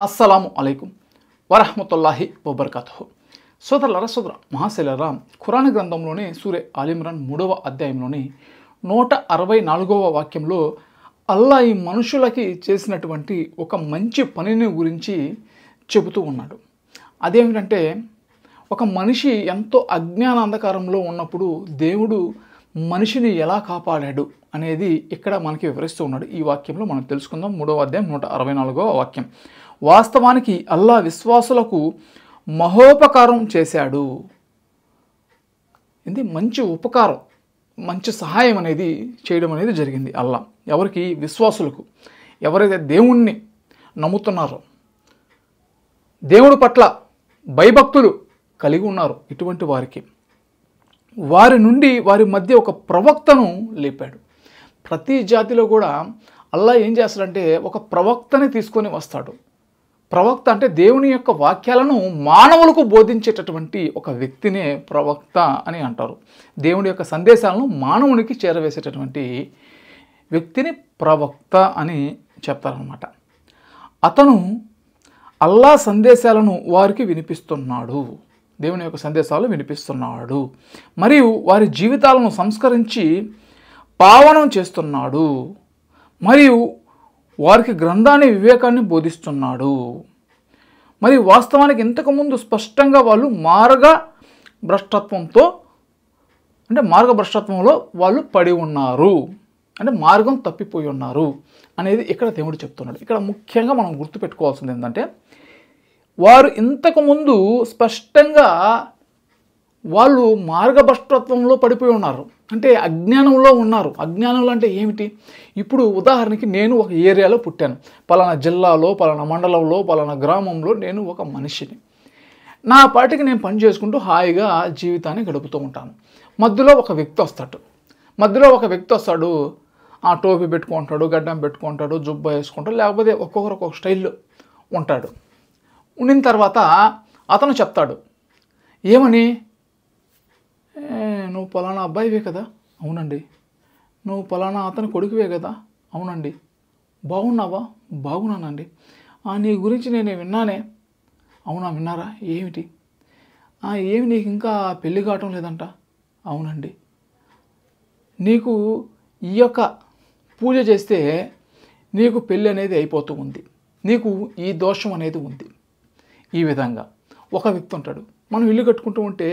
అస్సలాము అలైకుం వరహమతుల్లాహి వబర్కాతుహు. సోదరులారా, సోదర మహాశైలరా, ఖురాన్ గ్రంథంలోని సూరే ఆలిమ్రాన్ 3వ అధ్యాయంలోని 164వ వాక్యంలో అల్లా ఈ మనుషులకి చేసినటువంటి ఒక మంచి పనిని గురించి చెబుతూ ఉన్నాడు. అదేమిటంటే, ఒక మనిషి ఎంతో అజ్ఞాన అంధకారంలో ఉన్నప్పుడు దేవుడు మనిషిని ఎలా కాపాడాడు అనేది ఇక్కడ మనకి వివరిస్తూ ఉన్నాడు. ఈ వాక్యంలో మనం తెలుసుకుందాం. 3వ అధ్యాయం 164వ వాక్యం. వాస్తవానికి అల్లా విశ్వాసులకు మహోపకారం చేశాడు. ఇది మంచి ఉపకారం, మంచి సహాయం అనేది చేయడం అనేది జరిగింది అల్లా. ఎవరికి? విశ్వాసులకు. ఎవరైతే దేవుణ్ణి నమ్ముతున్నారో, దేవుడి పట్ల భయభక్తులు కలిగి ఉన్నారు, ఇటువంటి వారికి వారి నుండి వారి మధ్య ఒక ప్రవక్తను లేపాడు. ప్రతి జాతిలో కూడా అల్లా ఏం చేస్తాడంటే ఒక ప్రవక్తని తీసుకొని వస్తాడు. ప్రవక్త అంటే దేవుని యొక్క వాక్యాలను మానవులకు బోధించేటటువంటి ఒక వ్యక్తినే ప్రవక్త అని అంటారు. దేవుని యొక్క సందేశాలను మానవునికి చేరవేసేటటువంటి వ్యక్తిని ప్రవక్త అని చెప్తారనమాట. అతను అల్లా సందేశాలను వారికి వినిపిస్తున్నాడు. దేవుని యొక్క సందేశాలు వినిపిస్తున్నాడు మరియు వారి జీవితాలను సంస్కరించి పావనం చేస్తున్నాడు మరియు వారికి గ్రంథాన్ని వివేకాన్ని బోధిస్తున్నాడు. మరియు వాస్తవానికి ఇంతకుముందు స్పష్టంగా వాళ్ళు మార్గభ్రష్టత్వంలో వాళ్ళు పడి ఉన్నారు, అంటే మార్గం తప్పిపోయి ఉన్నారు అనేది ఇక్కడ దేవుడు చెప్తున్నాడు. ఇక్కడ ముఖ్యంగా మనం గుర్తుపెట్టుకోవాల్సింది ఏంటంటే, వారు ఇంతకుముందు స్పష్టంగా వాళ్ళు మార్గభ్రష్టత్వంలో పడిపోయి ఉన్నారు, అంటే అజ్ఞానంలో ఉన్నారు. అజ్ఞానంలో అంటే ఏమిటి? ఇప్పుడు ఉదాహరణకి నేను ఒక ఏరియాలో పుట్టాను, పలానా జిల్లాలో, పలానా మండలంలో, పలానా గ్రామంలో నేను ఒక మనిషిని. నా పాటికి నేను పని చేసుకుంటూ హాయిగా జీవితాన్ని గడుపుతూ ఉంటాను. మధ్యలో ఒక వ్యక్తి వస్తాడు. ఆ టోపీ పెట్టుకుంటాడు, గడ్డం పెట్టుకుంటాడు, జుబ్బా వేసుకుంటాడు, లేకపోతే ఒక్కొక్కరు ఒక్కొక్క స్టైల్లో ఉంటాడు. ఉండిన తర్వాత అతను చెప్తాడు, ఏమని? నువ్వు పలానా అబ్బాయివే కదా? అవునండి. నువ్వు పలానా అతని కొడుకువే కదా? అవునండి. బాగున్నావా? బాగున్నానండి. నీ గురించి నేను విన్నానే. అవునా? విన్నారా? ఏమిటి? ఏమి నీకు ఇంకా పెళ్ళి కావటం లేదంట? అవునండి. నీకు ఈ యొక్క పూజ చేస్తే నీకు పెళ్ళి అనేది అయిపోతూ ఉంది, నీకు ఈ దోషం అనేది ఉంది. ఈ విధంగా ఒక వ్యక్తి ఉంటాడు. మనం ఇల్లు కట్టుకుంటూ ఉంటే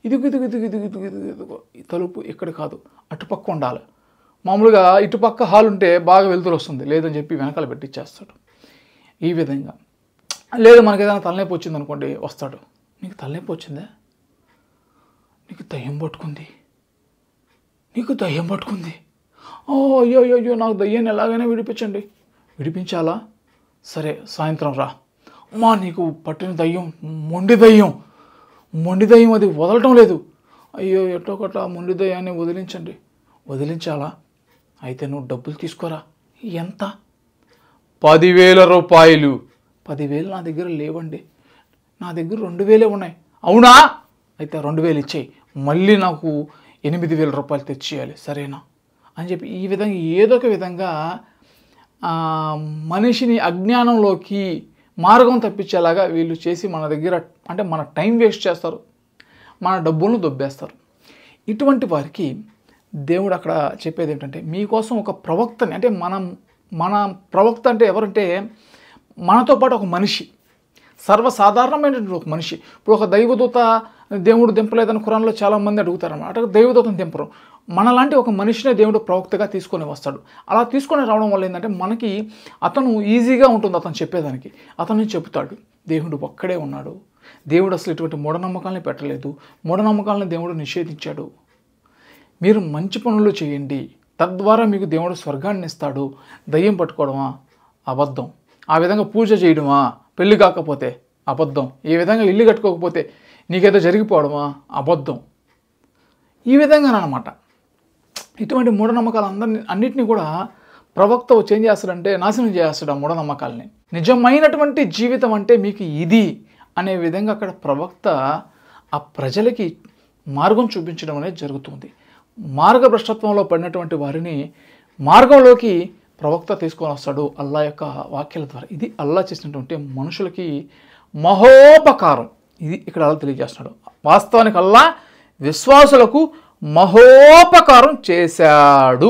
ఇదిగో ఈ తలుపు ఇక్కడ కాదు, అటుపక్క ఉండాలి. మామూలుగా ఇటుపక్క హాల్ ఉంటే బాగా వెలుతురు వస్తుంది, లేదని చెప్పి వెనకాల పెట్టిచ్చేస్తాడు. ఈ విధంగా లేదు, మనకి ఏదైనా తలనొప్పి వచ్చింది అనుకోండి, వస్తాడు. నీకు తలనొప్పి వచ్చిందా? నీకు దయ్యం పట్టుకుంది. అయ్యో నాకు దయ్యాన్ని ఎలాగైనా విడిపించండి. విడిపించాలా? సరే, సాయంత్రం రా. అమ్మా, నీకు పట్టిన దయ్యం మొండి దయ్యం అది వదలటం లేదు. అయ్యో, ఎట్టోకట్లా మొండి దయ్యాన్ని వదిలించండి. వదిలించాలా? అయితే నువ్వు డబ్బులు తీసుకోరా. ఎంత? 10,000 రూపాయలు. 10,000 నా దగ్గర లేవండి, నా దగ్గర 2,000 ఉన్నాయి. అవునా? అయితే 2,000 ఇచ్చేయి, మళ్ళీ నాకు 8,000 రూపాయలు తెచ్చియాలి, సరేనా అని చెప్పి ఈ విధంగా ఏదో ఒక విధంగా మనిషిని అజ్ఞానంలోకి మార్గం తప్పించేలాగా వీళ్ళు చేసి మన దగ్గర, అంటే మన టైం వేస్ట్ చేస్తారు, మన డబ్బులను దొబ్బేస్తారు. ఇటువంటి వారికి దేవుడు అక్కడ చెప్పేది ఏంటంటే, మీకోసం ఒక ప్రవక్తని, అంటే మన ప్రవక్త అంటే ఎవరంటే మనతో పాటు ఒక మనిషి, సర్వసాధారణమైనటువంటి ఒక మనిషి. ఇప్పుడు ఒక దైవదూత దేవుడు దింపలేదని ఖురాన్లో చాలామంది అడుగుతారన్నమాట. అటు దైవదూతను దింపరు, మనలాంటి ఒక మనిషినే దేవుడు ప్రవక్తగా తీసుకొని వస్తాడు. అలా తీసుకొని రావడం వల్ల ఏంటంటే మనకి అతను ఈజీగా ఉంటుంది, అతను చెప్పేదానికి. అతను చెబుతాడు దేవుడు ఒక్కడే ఉన్నాడు, దేవుడు అసలు ఇటువంటి మూఢనమ్మకాలని పెట్టలేదు, మూఢనమ్మకాలను దేవుడు నిషేధించాడు. మీరు మంచి పనులు చేయండి, తద్వారా మీకు దేవుడు స్వర్గాన్ని ఇస్తాడు. దయ్యం పట్టుకోవడమా? అబద్ధం. ఆ విధంగా పూజ చేయడమా? పెళ్ళి కాకపోతే అబద్ధం. ఈ విధంగా ఇల్లు కట్టుకోకపోతే నీకేదో జరిగిపోవడమా? అబద్ధం. ఈ విధంగానమాట ఇటువంటి మూఢనమ్మకాలు అన్నిటినీ కూడా ప్రవక్త వచ్చి ఏం చేస్తాడంటే నాశనం చేస్తాడు ఆ మూఢనమ్మకాలని. నిజమైనటువంటి జీవితం అంటే మీకు ఇది అనే విధంగా అక్కడ ప్రవక్త ఆ ప్రజలకి మార్గం చూపించడం అనేది జరుగుతుంది. మార్గభ్రష్టత్వంలో పడినటువంటి వారిని మార్గంలోకి ప్రవక్త తీసుకొని వస్తాడు అల్లా యొక్క వాక్యాల ద్వారా. ఇది అల్లా చేసినటువంటి మనుషులకి మహోపకారం. ఇది ఇక్కడ అల్లా తెలియజేస్తున్నాడు. వాస్తవానికి అల్లా విశ్వాసులకు మహోపకారం చేశాడు.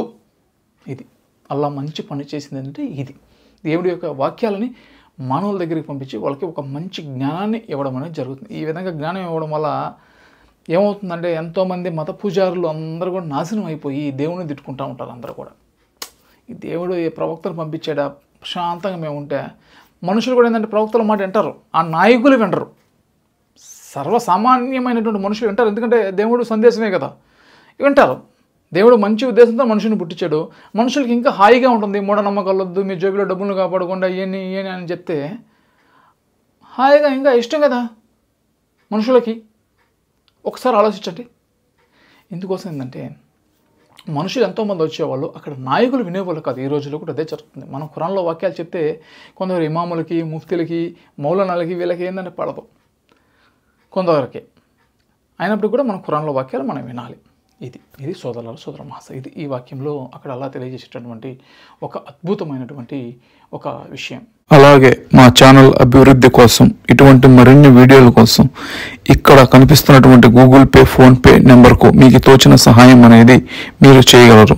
ఇది అల్లా మంచి పని చేసింది అంటే ఇది దేవుడి యొక్క వాక్యాలని మానవుల దగ్గరికి పంపించి వాళ్ళకి ఒక మంచి జ్ఞానాన్ని ఇవ్వడం అనేది జరుగుతుంది. ఈ విధంగా జ్ఞానం ఇవ్వడం వల్ల ఏమవుతుందంటే ఎంతోమంది మత పూజారులు అందరూ కూడా నాశనం అయిపోయి దేవుని తిట్టుకుంటూ ఉంటారు. అందరూ కూడా ఈ దేవుడు ఏ ప్రవక్తను పంపించాడా ప్రశాంతంగా మేము ఉంటే, మనుషులు కూడా ఏంటంటే ప్రవక్తల మాట వింటారు, ఆ నాయకులు వింటారు. సర్వసామాన్యమైనటువంటి మనుషులు వింటారు, ఎందుకంటే దేవుడు సందేశమే కదా, వింటారు. దేవుడు మంచి ఉద్దేశంతో మనుషుని పుట్టించాడు. మనుషులకి ఇంకా హాయిగా ఉంటుంది. మూఢనమ్మకాలు వద్దు, మీ జోబిలో డబ్బులు కాపాడకుండా ఇవన్నీ అని చెప్తే హాయిగా ఇంకా ఇష్టం కదా మనుషులకి. ఒకసారి ఆలోచించండి. ఎందుకోసం ఏంటంటే మనుషులు ఎంతోమంది వచ్చేవాళ్ళు, అక్కడ నాయకులు వినేవాళ్ళు కాదు. ఈ రోజుల్లో కూడా అదే జరుగుతుంది. మనం ఖురాన్లో వాక్యాలు చెప్తే కొందరు ఇమాములకి, ముఫ్తీలకి, మౌలానాలకి వీళ్ళకి ఏంటంటే పడదు కొందరికి. అయినప్పుడు కూడా మన ఖురాన్లో వాక్యాలు మనం వినాలి. ఇది సోదరులారా, సోదర మహాశ, ఇది ఈ వాక్యంలో అక్కడ అల్లా తెలియజేసేటటువంటి ఒక అద్భుతమైనటువంటి ఒక విషయం. అలాగే మా ఛానల్ అభివృద్ధి కోసం, ఇటువంటి మరిన్ని వీడియోల కోసం ఇక్కడ కనిపిస్తున్నటువంటి గూగుల్ పే, ఫోన్పే నెంబర్కు మీకు తోచిన సహాయం అనేది మీరు చేయగలరు.